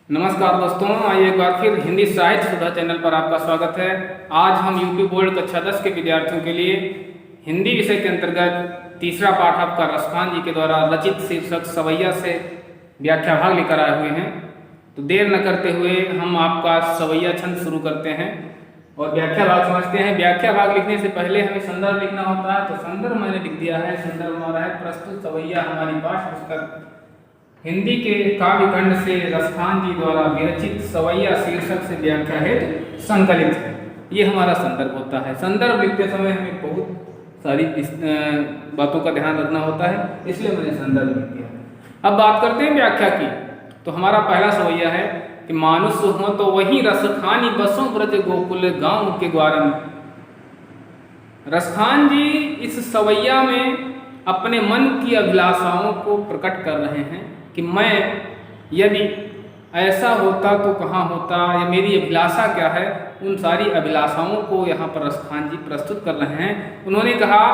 नमस्कार दोस्तों, आइए एक बार फिर हिंदी साहित्य सुधा चैनल पर आपका स्वागत है। आज हम यूपी बोर्ड कक्षा 10 के विद्यार्थियों के लिए हिंदी विषय के अंतर्गत तीसरा पाठ आपका रसखान जी के द्वारा रचित शीर्षक सवैया से व्याख्या भाग लेकर आए हुए हैं। तो देर न करते हुए हम आपका सवैया छंद शुरू करते हैं और व्याख्या भाग समझते हैं। व्याख्या भाग लिखने से पहले हमें संदर्भ लिखना होता है, तो संदर्भ मैंने लिख दिया है। संदर्भ हमारा है प्रस्तुत सवैया हमारी पाठ्य पुस्तक हिंदी के काव्य खंड से रसखान जी द्वारा विरचित सवैया शीर्षक से व्याख्या है संकलित है। ये हमारा संदर्भ होता है। संदर्भ लिखते समय हमें बहुत सारी बातों का ध्यान रखना होता है, इसलिए मैंने संदर्भ लिख दिया। अब बात करते हैं व्याख्या की। तो हमारा पहला सवैया है कि मानुष हो तो वही रसखानी बसों ब्रज गोकुल गांव के ग्वारन। रसखान जी इस सवैया में अपने मन की अभिलाषाओं को प्रकट कर रहे हैं कि मैं यदि ऐसा होता तो कहाँ होता, या मेरी अभिलाषा क्या है। उन सारी अभिलाषाओं को यहाँ पर रसखान जी प्रस्तुत कर रहे हैं। उन्होंने कहा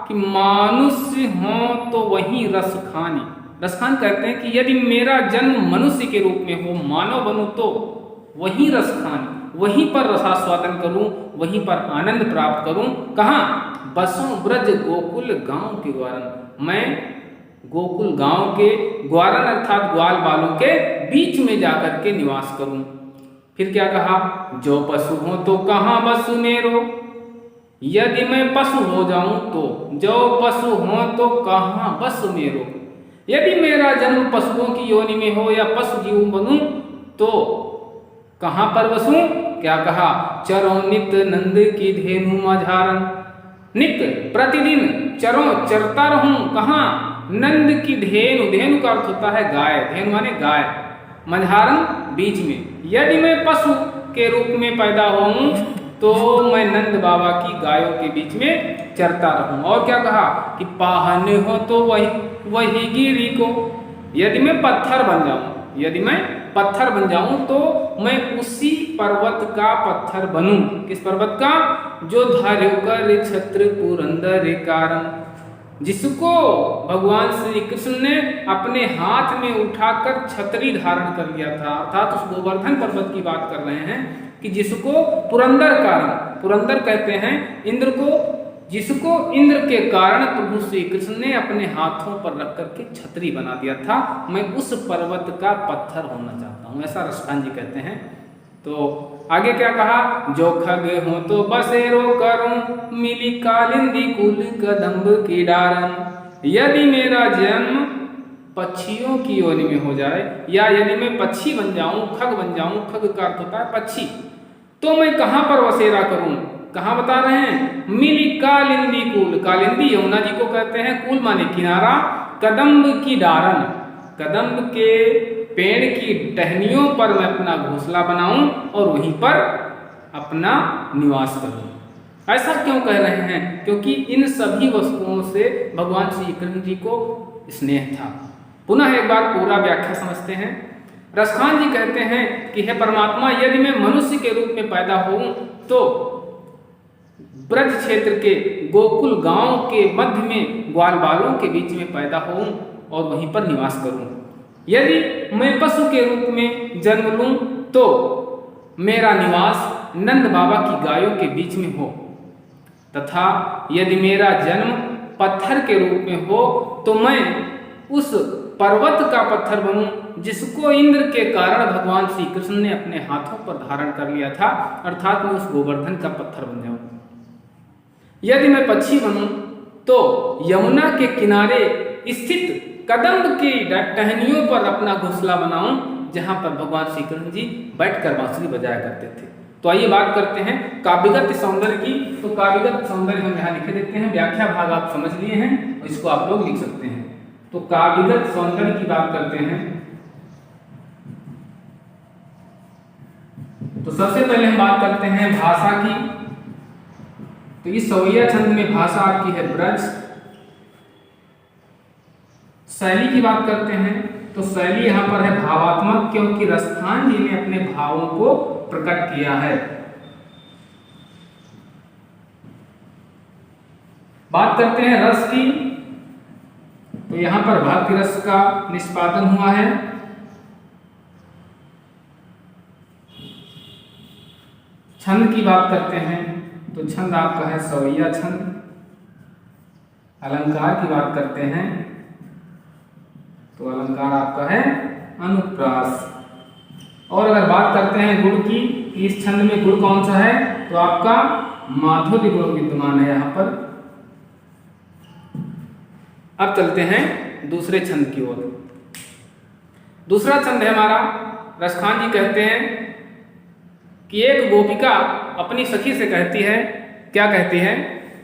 कि मनुष्य हो तो वही रसखानी। रसखान कहते हैं कि यदि मेरा जन्म मनुष्य के रूप में हो, मानव बनूं, तो वही रसखानी, वहीं पर रसास्वादन करूं, वहीं पर आनंद प्राप्त करूं। कहाँ? बसों ब्रज गोकुल गांव के ग्वारन। मैं गोकुल गांव के ग्वारन अर्थात ग्वाल बालों के बीच में जाकर के निवास करूं। फिर क्या कहा? जो पशु हो तो कहाँ बसु मेरो। यदि मैं पशु हो जाऊं तो, जो पशु हो तो कहाँ बसु मेरो। यदि मेरा जन्म पशुओं की योनि में हो या पशु जीव बनूं, तो कहाँ पर बसूं? क्या कहा? चरो नित नंद की धेनु माझारन। नित्य प्रतिदिन चरता रहूं। कहाँ? नंद की धेनु। धेनु का अर्थ होता है गाय। धेनु माने गाय। मझारन बीच में। यदि मैं पशु के रूप में पैदा होऊं तो मैं नंद बाबा की गायों के बीच में चरता रहूं। और क्या कहा कि पाहन हो तो वही गिरी को। यदि मैं पत्थर बन जाऊं, यदि मैं पत्थर बन जाऊं तो मैं उसी पर्वत का पत्थर बनूं। किस पर्वत का? जो धार्यो कर छत्र पुरंदर कारण। जिसको भगवान श्री कृष्ण ने अपने हाथ में उठाकर छतरी धारण कर लिया था, अर्थात उस गोवर्धन पर्वत की बात कर रहे हैं कि जिसको पुरंदर कारण, पुरंदर कहते हैं इंद्र को, जिसको इंद्र के कारण प्रभु श्री कृष्ण ने अपने हाथों पर रख करके छतरी बना दिया था। मैं उस पर्वत का पत्थर होना चाहता हूं, ऐसा रसखान जी कहते हैं। तो आगे क्या कहा? जो खग हो तो बसेरो करूं, मिली कालिंदी कुल कदम्ब की डारन। यदि मेरा जन्म पक्षियों की योनि में हो जाए, या यदि मैं पक्षी बन जाऊं, खग बन जाऊं, खग का अर्थ होता है पक्षी, तो मैं कहाँ पर बसेरा करूं? कहाँ बता रहे हैं? मिली कालिंदी कुल। कालिंदी यमुना जी को कहते हैं, कुल माने किनारा, कदम्ब की डारन, कदम्ब के पेड़ की टहनियों पर मैं अपना घोंसला बनाऊं और वहीं पर अपना निवास करूं। ऐसा क्यों कह रहे हैं? क्योंकि इन सभी वस्तुओं से भगवान श्री कृष्ण जी को स्नेह था। पुनः एक बार पूरा व्याख्या समझते हैं। रसखान जी कहते हैं कि हे परमात्मा, यदि मैं मनुष्य के रूप में पैदा हूं तो ब्रज क्षेत्र के गोकुल गांव के मध्य में ग्वाल बालों के बीच में पैदा हूं और वहीं पर निवास करूं। यदि मैं पशु के रूप में जन्म लूं तो मेरा निवास नंद बाबा की गायों के बीच में हो, तथा यदि मेरा जन्म पत्थर के रूप में हो तो मैं उस पर्वत का पत्थर बनूं जिसको इंद्र के कारण भगवान श्री कृष्ण ने अपने हाथों पर धारण कर लिया था, अर्थात मैं उस गोवर्धन का पत्थर बन जाऊं। यदि मैं पक्षी बनूं तो यमुना के किनारे स्थित कदम्ब की टहनियों पर अपना घोंसला बनाऊं, जहां पर भगवान श्री कृष्ण जी बैठकर बांसुरी बजाया करते थे। तो आइए बात करते हैं काव्यगत सौंदर्य की। तो काव्यगत सौंदर्य हम यहाँ लिखे देते हैं। व्याख्या भाग आप समझ लिए हैं, इसको आप लोग लिख सकते हैं। तो काव्यगत सौंदर्य की बात करते हैं। तो सबसे पहले हम बात करते हैं भाषा की। तो इस सवैया छंद में भाषा आपकी है ब्रज। शैली की बात करते हैं तो शैली यहाँ पर है भावात्मक, क्योंकि रसखान जी ने अपने भावों को प्रकट किया है। बात करते हैं रस की। तो यहाँ पर भक्ति रस का निष्पादन हुआ है। छंद की बात करते हैं तो छंद आपका है सवैया छंद। अलंकार की बात करते हैं तो अलंकार आपका है अनुप्रास। और अगर बात करते हैं गुण की, इस छंद में गुण कौन सा है, तो आपका माधुर्य गुण विद्यमान है यहाँ पर। अब चलते हैं दूसरे छंद की ओर। दूसरा छंद है हमारा, रसखान जी कहते हैं कि एक गोपिका अपनी सखी से कहती है, क्या कहती है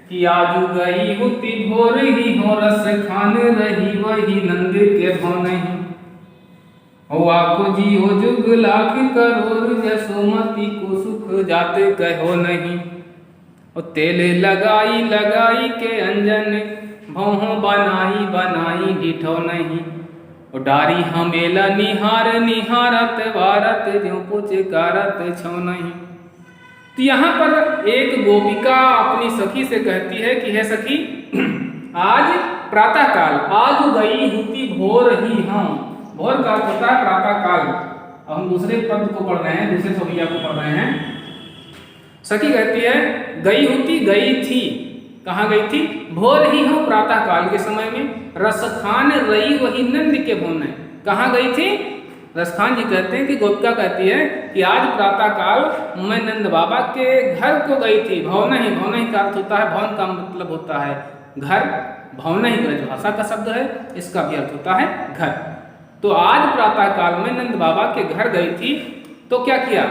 कि आजू गई होती भोर ही हो रस खान रही वही नंद के भो नहीं, वाको जियो जुग लाख करोड़ जसोमती को सुख जाते कहो नहीं। और तेल लगाई लगाई के अंजन भौहों बनाई बनाई डिठो नहीं, और डारी हमेला निहार निहारत वारत ज्यों पुचकारत छो नहीं। तो यहाँ पर एक गोपिका अपनी सखी से कहती है कि हे सखी, आज प्रातः काल आज गई हुती भोर ही हम। भोर का अर्थ होता है प्रातः काल। अब हम दूसरे पद को पढ़ रहे हैं, दूसरे सवैया को पढ़ रहे हैं। सखी कहती है गई हुती, गई थी, कहाँ गई थी, भोर ही हो प्रातः काल के समय में, रसखान रही वही नंद के भवन। कहाँ गई थी, रसखान जी कहते हैं कि गोपिका कहती है कि आज प्रातः काल मैं नंद बाबा के घर को गई थी। भवन ही, भवन ही का अर्थ होता है, भवन का मतलब होता है घर। भवन ही ब्रजभाषा का शब्द है, इसका भी अर्थ होता है घर। तो आज प्रातः काल में नंद बाबा के घर गई थी, तो क्या किया,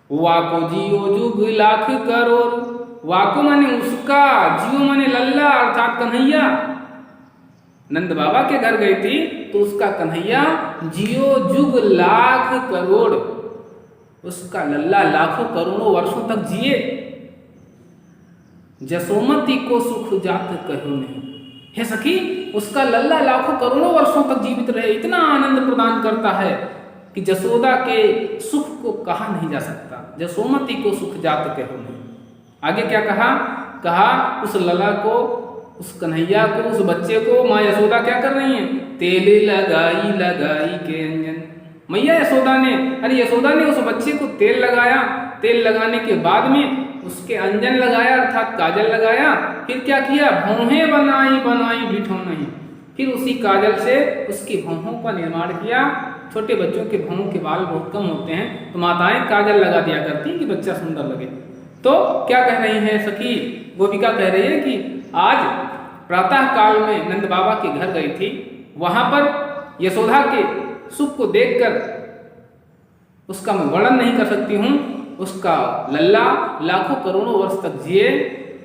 वाको जियो जुग लाख करोड़। वाको माने उसका, जियो माने लल्ला अर्थात कन्हैया। नंद बाबा के घर गई थी तो उसका कन्हैया जियो जुग लाख करोड़, उसका लल्ला लाखों करोड़ों वर्षों तक जिए। जसोमती को सुख जात कहो नहीं। हे सखी, उसका लल्ला लाखों करोड़ों वर्षों तक जीवित रहे, इतना आनंद प्रदान करता है कि जसोदा के सुख को कहा नहीं जा सकता। जसोमती को सुख जात कहो नहीं। आगे क्या कहा, कहा उस लला को, उस कन्हैया को, उस बच्चे को माँ यशोदा क्या कर रही हैं, तेल लगाई लगाई के अंजन। मैया यशोदा ने, अरे यशोदा ने उस बच्चे को तेल लगाया, तेल लगाने के बाद में उसके अंजन लगाया अर्थात काजल लगाया। फिर क्या किया, भौहें बनाई बनाई डिठो नहीं। फिर उसी काजल से उसकी भौहों का निर्माण किया। छोटे बच्चों के भौहों के बाल बहुत कम होते हैं, तो माताएं काजल लगा दिया करती कि बच्चा सुंदर लगे। तो क्या कह रही है सखी, गोपिका कह रही है कि आज प्रातः काल में नंद बाबा के घर गई थी, वहां पर यशोदा के सुख को देखकर उसका मैं वर्णन नहीं कर सकती हूँ। उसका लल्ला लाखों करोड़ों वर्ष तक जिए,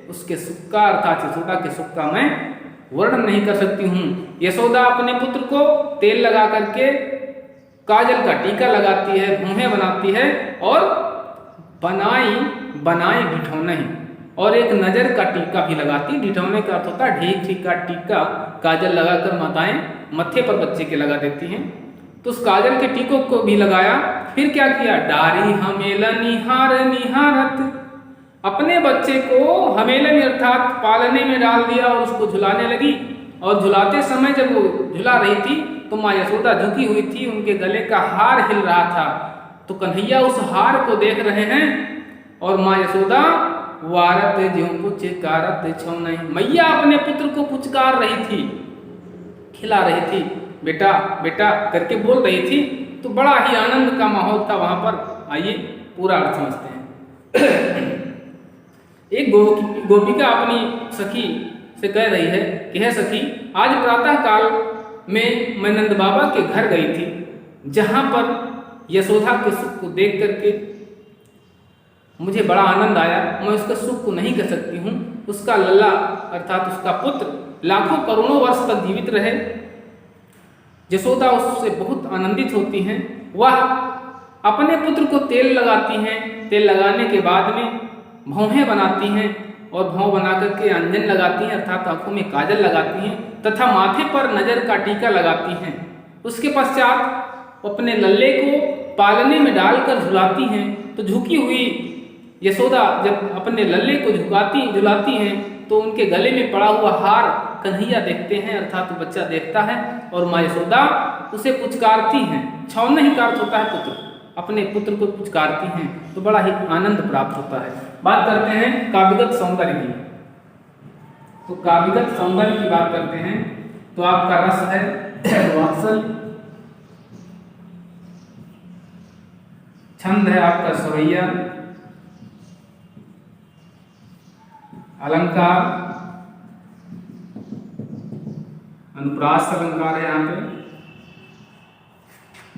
उसके सुख का अर्थात यशोदा के सुख का मैं वर्णन नहीं कर सकती हूँ। यशोदा अपने पुत्र को तेल लगा करके काजल का टीका लगाती है, भौहें बनाती है और बनाई बनाई डिठौने, और एक नजर का टीका भी लगाती। डिठौने का अर्थ होता है ढीक ढीक का टीका, काजल लगाकर माताएं मत्थे पर बच्चे के लगा देती हैं। तो उस काजल के टीकों को भी लगाया। फिर क्या किया, डारी हमेला निहार निहारत, अपने बच्चे को हमेलन अर्थात पालने में डाल दिया और उसको झुलाने लगी। और झुलाते समय जब वो झुला रही थी तो माँ यशोदा झुकी हुई थी, उनके गले का हार हिल रहा था। तो कन्हैया उस हार को देख रहे हैं और माँ यशोदा वारत ज्यों पुचकारत छो नहीं, मैया अपने पुत्र को पुचकार रही थी, खिला रही थी, बेटा बेटा करके बोल रही थी। तो बड़ा ही आनंद का माहौल था वहां पर। आइए पूरा अर्थ समझते हैं। एक गोपिका अपनी सखी से कह रही है कि हे सखी, आज प्रातः काल में मैं नंद बाबा के घर गई थी, जहां पर यशोदा के सुख को देख करके मुझे बड़ा आनंद आया। मैं उसके सुख को नहीं कह सकती हूँ। उसका लल्ला अर्थात उसका पुत्र लाखों करोड़ों वर्ष तक जीवित रहे। यशोदा उससे बहुत आनंदित होती हैं। वह अपने पुत्र को तेल लगाती हैं, तेल लगाने के बाद में भौहें बनाती हैं और भौं बना करके अंजन लगाती हैं अर्थात आंखों में काजल लगाती हैं तथा माथे पर नजर का टीका लगाती हैं। उसके पश्चात अपने लल्ले को पालने में डालकर झुलाती हैं। तो झुकी हुई यशोदा जब अपने लल्ले को झुलाती हैं तो उनके गले में पड़ा हुआ हार कन्हैया देखते हैं अर्थात तो बच्चा देखता है और माँ यशोदा उसे पुचकारती हैं। छौने ही का अर्थ होता है पुत्र। अपने पुत्र को पुचकारती हैं तो बड़ा ही आनंद प्राप्त होता है। बात करते हैं काव्यगत सौंदर्य की। तो काव्यगत सौंदर्य की बात करते हैं तो आपका रस है वात्सल्य, छंद है आपका सवैया, अलंकार अनुप्रास अलंकार है यहाँ पे,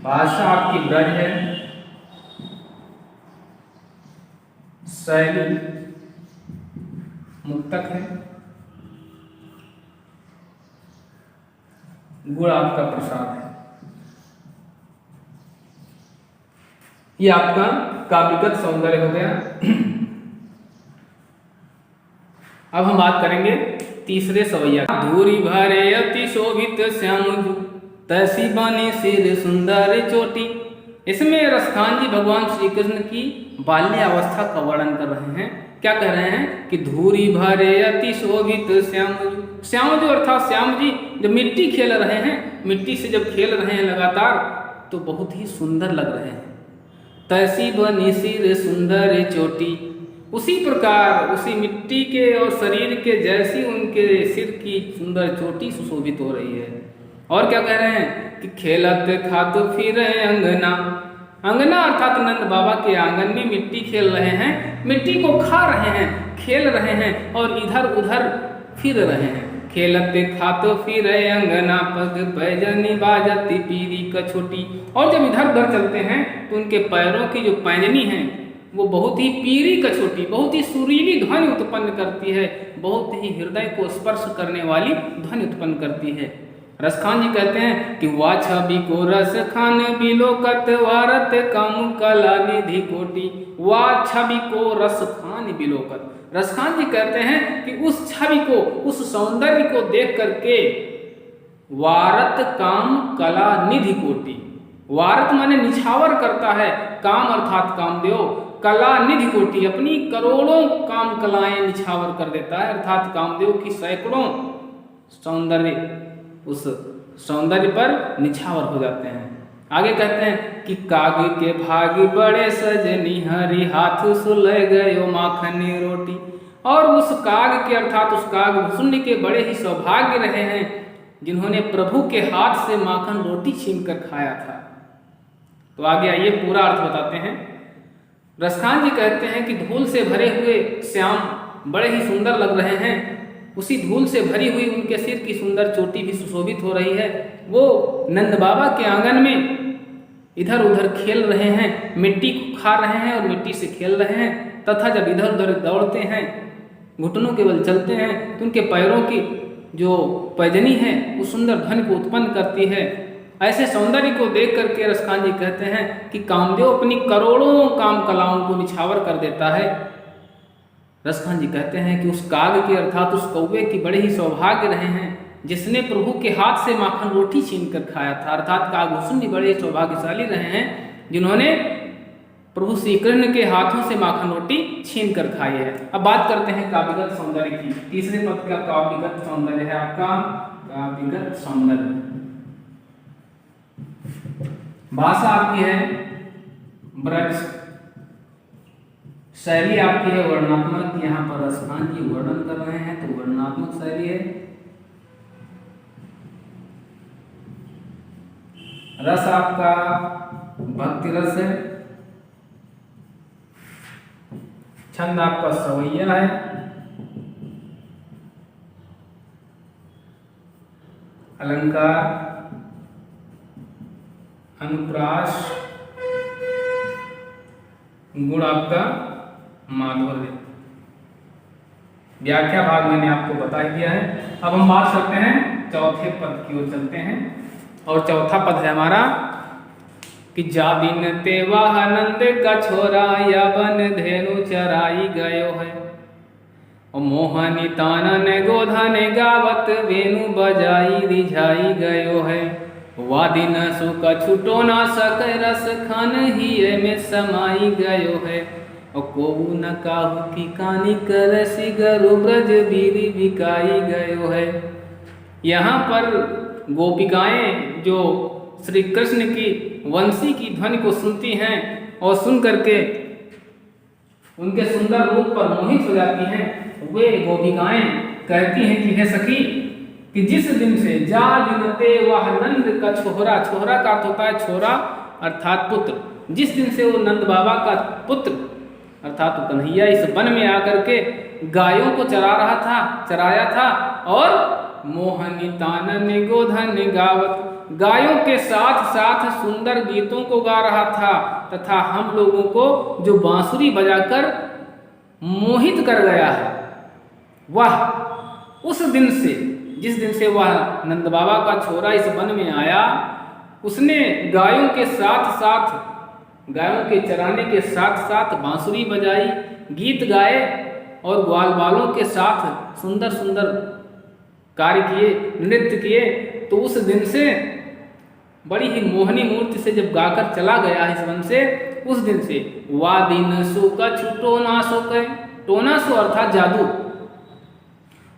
भाषा आपकी ब्रज है, शैली मुक्तक है, गुण आपका प्रसाद है। ये आपका काव्यगत सौंदर्य हो गया। अब हम बात करेंगे तीसरे सवैया। धूरी भरे अति शोभित श्याम तैसी बनी सिर सुंदर चोटी। इसमें रसखान जी भगवान श्री कृष्ण की बाल्यावस्था का वर्णन कर रहे हैं। क्या कह रहे हैं कि धूरी भरे अति शोभित श्याम। श्याम जो अर्थात श्याम जी जब मिट्टी खेल रहे हैं, मिट्टी से जब खेल रहे हैं लगातार तो बहुत ही सुंदर लग रहे हैं। तैसी बनी सिर सुंदर चोटी, उसी प्रकार उसी मिट्टी के और शरीर के जैसी उनके सिर की सुंदर चोटी सुशोभित हो रही है। और क्या कह रहे हैं कि खेलत खात फिर अंगना। अंगना अर्थात नंद बाबा के आंगन में मिट्टी खेल रहे हैं, मिट्टी को खा रहे हैं, खेल रहे हैं और इधर उधर फिर रहे हैं। खेलत खात फिर अंगना पग पैजनी बाजती पीरी कछोटी। और जब इधर उधर चलते हैं तो उनके पैरों की जो पैजनी है वो बहुत ही पीरी कछोटी, बहुत ही सुरीली ध्वनि उत्पन्न करती है, बहुत ही हृदय को स्पर्श करने वाली ध्वनि उत्पन्न करती है। रसखान जी कहते हैं कि वा छवि को रस खान बिलोकत वारत काम कला निधि कोटि। वा छवि को रस खान बिलोकत। रसखान जी कहते हैं कि उस छवि को, उस सौंदर्य को देख करके वारत काम कला निधि कोटि। वारत माने निछावर करता है, काम अर्थात कामदेव, कला निधि कोटि अपनी करोड़ों काम कलाएं निछावर कर देता है, अर्थात कामदेव की सैकड़ों सौंदर्य उस सौंदर्य पर निछावर हो जाते हैं। आगे कहते हैं कि काग के भागी बड़े सजनी हरि हाथ सुलह गयो माखनी रोटी। और उस काग के अर्थात उस काग भुसुंड के बड़े ही सौभाग्य रहे हैं जिन्होंने प्रभु के हाथ से माखन रोटी छीन कर खाया था। तो आगे आइए पूरा अर्थ बताते हैं। रसखान जी कहते हैं कि धूल से भरे हुए श्याम बड़े ही सुंदर लग रहे हैं, उसी धूल से भरी हुई उनके सिर की सुंदर चोटी भी सुशोभित हो रही है। वो नंद बाबा के आंगन में इधर उधर खेल रहे हैं, मिट्टी को खा रहे हैं और मिट्टी से खेल रहे हैं, तथा जब इधर उधर दौड़ते हैं, घुटनों के बल चलते हैं तो उनके पैरों की जो पैजनी है वो सुंदर ध्वनि को उत्पन्न करती है। ऐसे सौंदर्य को देख करके रसखान जी कहते हैं कि कामदेव अपनी करोड़ों काम कलाओं को निछावर कर देता है। रसखान जी कहते हैं कि उस काग के अर्थात उस कौवे की बड़े ही सौभाग्य रहे हैं जिसने प्रभु के हाथ से माखन रोटी छीन कर खाया था, अर्थात काग भुसुंड बड़े सौभाग्यशाली रहे हैं जिन्होंने प्रभु श्री कृष्ण के हाथों से माखन रोटी छीन कर खाई है। अब बात करते हैं काव्यगत सौंदर्य की। तीसरे पद का काव्यगत सौंदर्य है आपका काव्यगत सौंदर्य। भाषा आपकी है ब्रज, शैली आपकी है वर्णनात्मक। यहाँ पर रसखान जी वर्णन कर रहे हैं तो वर्णनात्मक शैली है। रस आपका भक्ति रस है। छंद आपका सवैया है। अलंकार अनुप्रास, गुण आपका माधुर्य। व्याख्या भाग मैंने आपको बता दिया है। अब हम बात करते हैं चौथे पद की ओर चलते हैं। और चौथा पद है हमारा कि जा बिन ते वाह नंद का छोरा या बन धेनु चराई गयो है। और मोहनी तानन गोधन गावत वेणु बजाई रिझाई गयो है। वादिन सुख छुटो ना सक रस खान ही में समाई गयो है। और को न काहू की कानी करसी गरु ब्रज बीरी बिकाई गयो है। यहाँ पर गोपिकाएं जो श्री कृष्ण की वंशी की ध्वनि को सुनती हैं और सुन करके उनके सुंदर रूप पर मोहित हो जाती हैं, वे गोपिकाएं कहती हैं कि हे सखी, कि जिस दिन से जा दिनते वह नंद का छोरा, छोरा का अर्थ होता है छोरा अर्थात पुत्र, जिस दिन से वो नंद बाबा का पुत्र अर्थात कन्हैया इस वन में आकर के गायों को चराया था और मोहनी तानन गोधन गावत, गायों के साथ साथ सुंदर गीतों को गा रहा था तथा हम लोगों को जो बांसुरी बजाकर मोहित कर गया है, वह उस दिन से, जिस दिन से वह नंद बाबा का छोरा इस वन में आया, उसने गायों के साथ साथ, गायों के चराने के साथ साथ बांसुरी बजाई, गीत गाए और ग्वाल बालों के साथ सुंदर सुंदर कार्य किए, नृत्य किए। तो उस दिन से बड़ी ही मोहनी मूर्ति से जब गाकर चला गया इस वन से, उस दिन से वा दिन सो का छूटो ना सो कहे, टोना सो अर्थात जादू,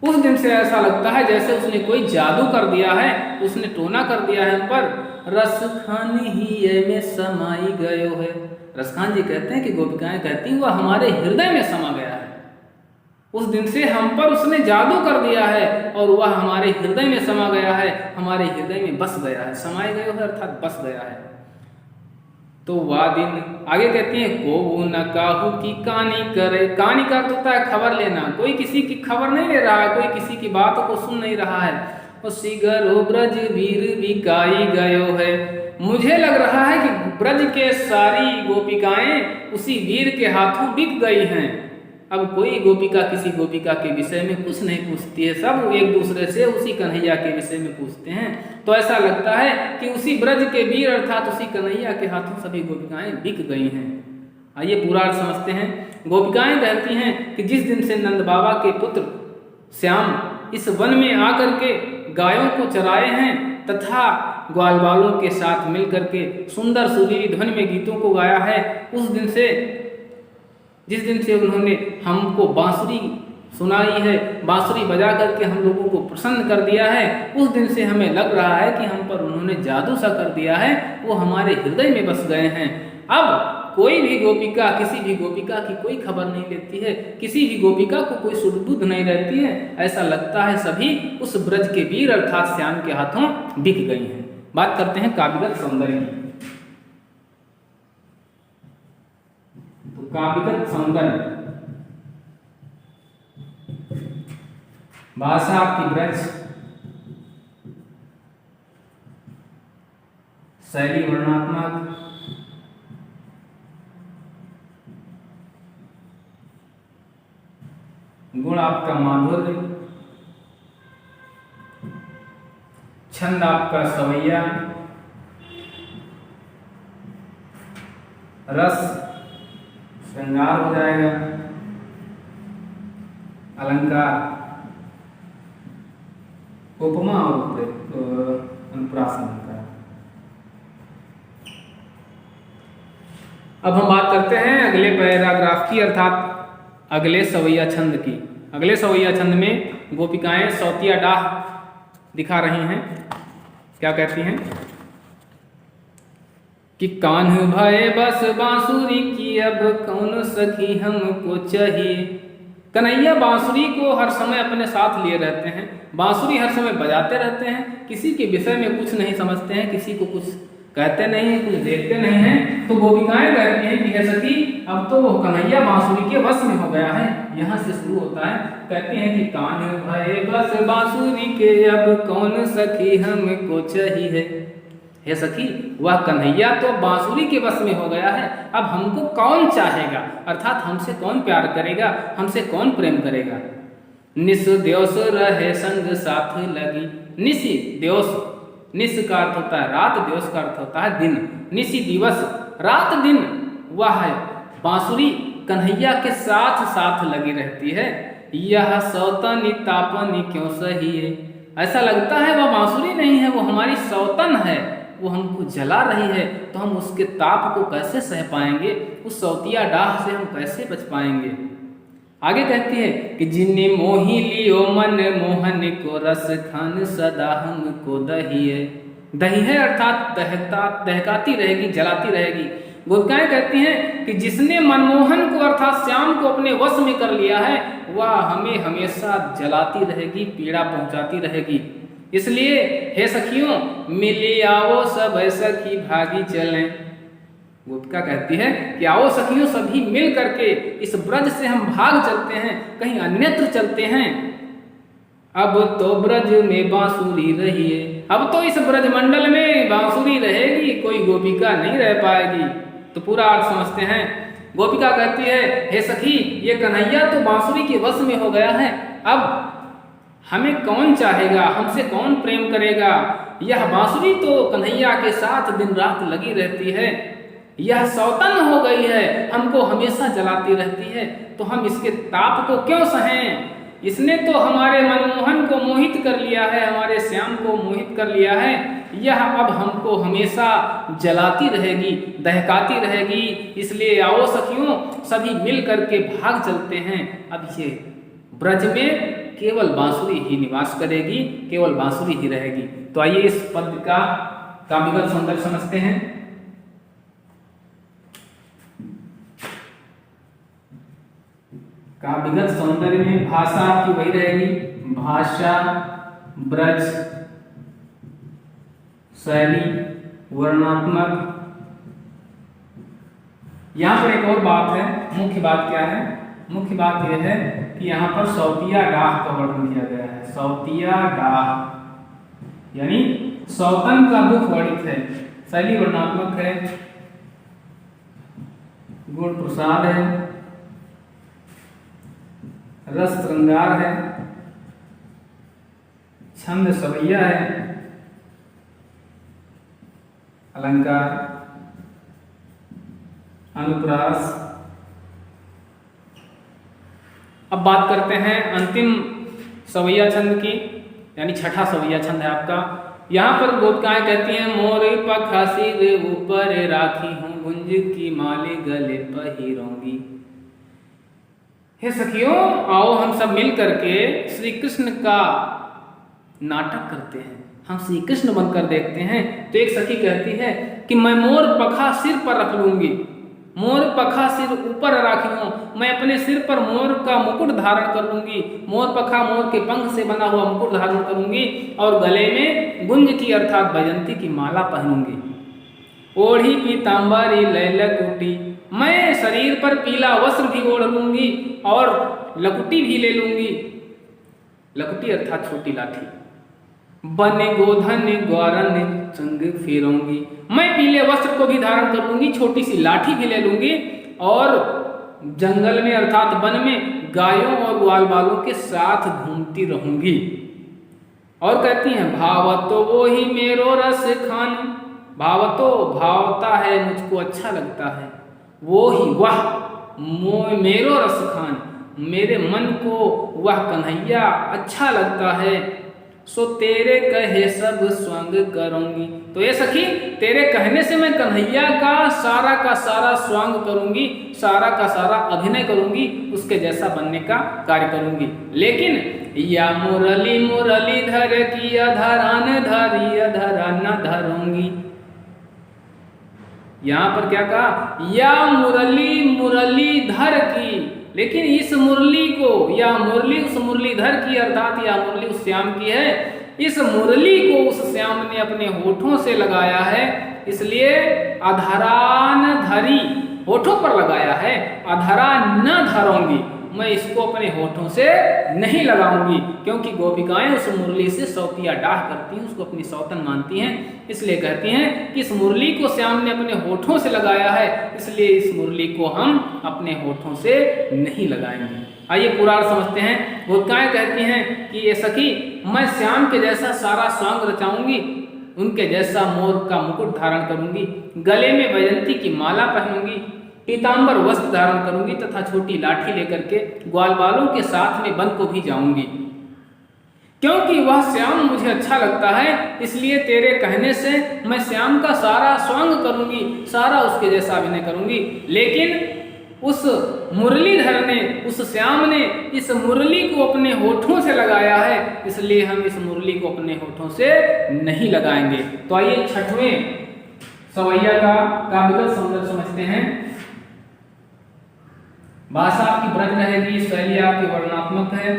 उस दिन से ऐसा लगता है जैसे उसने कोई जादू कर दिया है, उसने टोना कर दिया है हम पर। रस खान ही में समाई गयो है, रसखान जी कहते हैं कि गोपिकाएं कहती वह हमारे हृदय में समा गया है, उस दिन से हम पर उसने जादू कर दिया है और वह हमारे हृदय में समा गया है, हमारे हृदय में बस गया है। समाये गयो है अर्थात बस गया है। तो वह दिन आगे कहती है को न काहू की कहानी करे, कहानी का अर्थ होता है खबर लेना, कोई किसी की खबर नहीं ले रहा है, कोई किसी की बात को सुन नहीं रहा है। और सिगरो ब्रज वीर बिकाई गयो है, मुझे लग रहा है कि ब्रज के सारी गोपिकाएं उसी वीर के हाथों बिक गई हैं। अब कोई गोपिका किसी गोपिका के विषय में कुछ नहीं पूछती है, सब एक दूसरे से उसी कन्हैया के विषय में पूछते हैं। तो ऐसा लगता है कि उसी ब्रज के वीर अर्थात उसी कन्हैया के हाथों सभी गोपिकाएं बिक गई हैं। आइए पूरा अर्थ समझते हैं। गोपिकाएं कहती हैं कि जिस दिन से नंद बाबा के पुत्र श्याम इस वन में आकर के गायों को चराए हैं तथा ग्वाल बालों के साथ मिलकर के सुंदर सुरीली ध्वनि में गीतों को गाया है, उस दिन से, जिस दिन से उन्होंने हमको बांसुरी सुनाई है, बांसुरी बजा करके हम लोगों को प्रसन्न कर दिया है, उस दिन से हमें लग रहा है कि हम पर उन्होंने जादू सा कर दिया है, वो हमारे हृदय में बस गए हैं। अब कोई भी गोपिका किसी भी गोपिका की कोई खबर नहीं लेती है, किसी भी गोपिका को कोई सुध बुध नहीं रहती है, ऐसा लगता है सभी उस ब्रज के वीर अर्थात श्याम के हाथों बिक गई हैं। बात करते हैं काव्यगत सौंदर्य की। काव्यगत सौंदर्य, भाषा आपकी ब्रज, शैली वर्णनात्मक, गुण आपका माधुर्य, छंद आपका सवैया, रस श्रृंगार हो जाएगा, अलंकार, उपमा और अनुप्रास अलंकार। अब हम बात करते हैं अगले पैराग्राफ की अर्थात अगले सवैया छंद की। अगले सवैया छंद में गोपिकाएं सौतिया डाह दिखा रही हैं। क्या कहती हैं कि कान्ह भय बस बांसुरी की अब कौन सखी हमको चाहिए। कन्हैया बांसुरी को हर समय अपने साथ लिए रहते हैं, बांसुरी हर समय बजाते रहते हैं, किसी के विषय में कुछ नहीं समझते हैं, किसी को कुछ कहते नहीं हैं, कुछ देखते नहीं हैं। तो गोपिकाएं कहती हैं कि हे सखी, अब तो वो कन्हैया बांसुरी के वश में हो गया है। यहाँ से शुरू होता है, कहते हैं कि कान्ह भय बस बांसुरी के अब कौन सखी हमको चाहिए। हे सखी, वह कन्हैया तो बांसुरी के वश में हो गया है, अब हमको कौन चाहेगा, अर्थात हमसे कौन प्यार करेगा, हमसे कौन प्रेम करेगा। निस दिवस रहे संग साथ लगी, निसी दिवस, निस का अर्थ होता है रात, दिवस का अर्थ होता है दिन, निसी दिवस रात दिन वह है बांसुरी कन्हैया के साथ साथ लगी रहती है। यह सौतनी तापनी क्यों सही है, ऐसा लगता है वह बांसुरी नहीं है, वो हमारी सौतन है, वो हमको जला रही है, तो हम उसके ताप को कैसे सह पाएंगे, उस सौतिया डाह से हम कैसे बच पाएंगे। आगे कहती है कि जिन्ने मोही लियो मन मोहन को रस खान सदा हमको दहिए। दही है अर्थात दहकाती रहेगी, जलाती रहेगी। गोपिकाएं कहती हैं कि जिसने मनमोहन को अर्थात श्याम को अपने वश में कर लिया है वह हमें हमेशा जलाती रहेगी, पीड़ा पहुंचाती रहेगी। इसलिए हे सखियों मिले आओ सब सखी भागी चलें। गोपिका कहती है कि आओ सखियों सभी मिल करके इस ब्रज से हम भाग चलते हैं, कहीं अन्यत्र चलते हैं। अब तो ब्रज में बांसुरी रही है, अब तो इस ब्रज मंडल में बांसुरी रहेगी, कोई गोपिका नहीं रह पाएगी। तो पूरा अर्थ समझते हैं। गोपिका कहती है हे सखी ये कन्हैया तो बांसुरी के वश में हो गया है, अब हमें कौन चाहेगा, हमसे कौन प्रेम करेगा। यह बांसुरी तो कन्हैया के साथ दिन रात लगी रहती है, यह सौतन हो गई है, हमको हमेशा जलाती रहती है, तो हम इसके ताप को क्यों सहें। इसने तो हमारे मनमोहन को मोहित कर लिया है, हमारे श्याम को मोहित कर लिया है, यह अब हमको हमेशा जलाती रहेगी, दहकाती रहेगी। इसलिए आओ सखियों सभी मिल करके भाग चलते हैं। अब ये ब्रज में केवल बांसुरी ही निवास करेगी, केवल बांसुरी ही रहेगी। तो आइए इस पद का काव्यगत सौंदर्य समझते हैं। काव्यगत सौंदर्य में भाषा आपकी वही रहेगी, भाषा, ब्रज, शैली, वर्णात्मक। यहां पर एक और बात है, मुख्य बात क्या है, मुख्य बात यह है कि यहाँ पर सौतिया डाह का वर्णन किया गया है। सौतिया डाह यानी सौतन का दुख वर्णित है। शैली वर्णात्मक है, गुण प्रसाद है, रस श्रृंगार है, छंद सवैया है, अलंकार, अनुप्रास। अब बात करते हैं अंतिम सवैया छंद की, यानी छठा सवैया छंद है आपका। यहाँ पर गोपिकाएं कहती हैं मोर पखा सिर ऊपर राखी हूँ, गुंज की माले गले पहिरूंगी। हे सखियों आओ हम सब मिल करके श्री कृष्ण का नाटक करते हैं, हम श्री कृष्ण बनकर देखते हैं। तो एक सखी कहती है कि मैं मोर पखा सिर पर रख लूंगी, मोर पखा सिर ऊपर राखी हूं, मैं अपने सिर पर मोर का मुकुट धारण कर लूंगी, मोर पखा मोर के पंख से बना हुआ मुकुट धारण करूंगी और गले में गुंज की अर्थात वैजंती की माला पहनूंगी। ओढ़ी पीताम्बरी लैलकुटी, मैं शरीर पर पीला वस्त्र भी ओढ़ लूंगी और लकुटी भी ले लूंगी। लकुटी अर्थात छोटी लाठी। बने गोधन ग्वारन संग फेरूंगी, मैं पीले वस्त्र को भी धारण कर लूंगी, छोटी सी लाठी भी ले लूंगी और जंगल में अर्थात वन में गायों और ग्वाल बालों के साथ घूमती रहूंगी। और कहती हैं भावतो वो ही मेरो रस खान, भावतो भावता है मुझको अच्छा लगता है, वो ही वह मेरो रस खान, मेरे मन को वह कन्हैया अच्छा लगता है। सो तेरे कहे सब स्वांग करूंगी, तो ये सखी तेरे कहने से मैं कन्हैया का सारा स्वांग करूंगी, सारा का सारा अभिनय करूंगी, उसके जैसा बनने का कार्य करूंगी। लेकिन या मुरली मुरली धर की अधरान धरी अधरा न धरूंगी। यहां पर क्या कहा, या मुरली मुरली धर की, लेकिन इस मुरली को या मुरली उस मुरलीधर की अर्थात या मुरली उस श्याम की है, इस मुरली को उस श्याम ने अपने होठों से लगाया है, इसलिए अधरान धरी होठों पर लगाया है, अधरा न धरूंगी, मैं इसको अपने होठों से नहीं लगाऊंगी। क्योंकि गोपिकाएं उस मुरली से सौतिया डाह करती हैं, उसको अपनी सौतन मानती हैं, इसलिए कहती हैं कि इस मुरली को श्याम ने अपने होठों से लगाया है, इसलिए इस मुरली को हम अपने होठों से नहीं लगाएंगे। आइए पूरा समझते हैं। गोपिकाएं कहती हैं कि ये सखी मैं श्याम के जैसा सारा स्वांग रचाऊंगी, उनके जैसा मोर का मुकुट धारण करूंगी, गले में वैजंती की माला पहनूंगी, पीताम्बर वस्त्र धारण करूंगी तथा छोटी लाठी लेकर के ग्वाल बालों के साथ में वन को भी जाऊंगी। क्योंकि वह श्याम मुझे अच्छा लगता है, इसलिए तेरे कहने से मैं श्याम का सारा स्वांग करूंगी, सारा उसके जैसा अभिनय करूंगी। लेकिन उस मुरलीधर ने, उस श्याम ने इस मुरली को अपने होठों से लगाया है, इसलिए हम इस मुरली को अपने होठों से नहीं लगाएंगे। तो आइए छठवें सवैया का काव्यगत सौंदर्य समझते हैं। भाषा आपकी ब्रज रहेगी, शैली आपकी वर्णनात्मक है,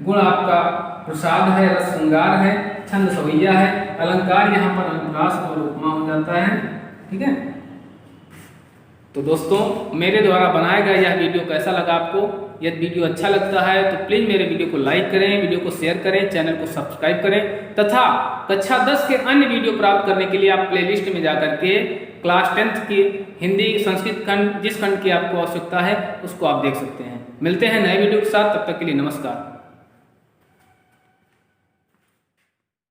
गुण आपका प्रसाद है, रस श्रृंगार है, छंद सवैया है, अलंकार यहाँ पर अनुप्रास और उपमा हो जाता है। ठीक है, तो दोस्तों मेरे द्वारा बनाया गया यह वीडियो कैसा लगा आपको? यदि वीडियो अच्छा लगता है तो प्लीज़ मेरे वीडियो को लाइक करें, वीडियो को शेयर करें, चैनल को सब्सक्राइब करें तथा कक्षा 10 के अन्य वीडियो प्राप्त करने के लिए आप प्लेलिस्ट में जाकर के क्लास 10th की हिंदी संस्कृत खंड, जिस खंड की आपको आवश्यकता है उसको आप देख सकते हैं। मिलते हैं नए वीडियो के साथ, तब तक के लिए नमस्कार।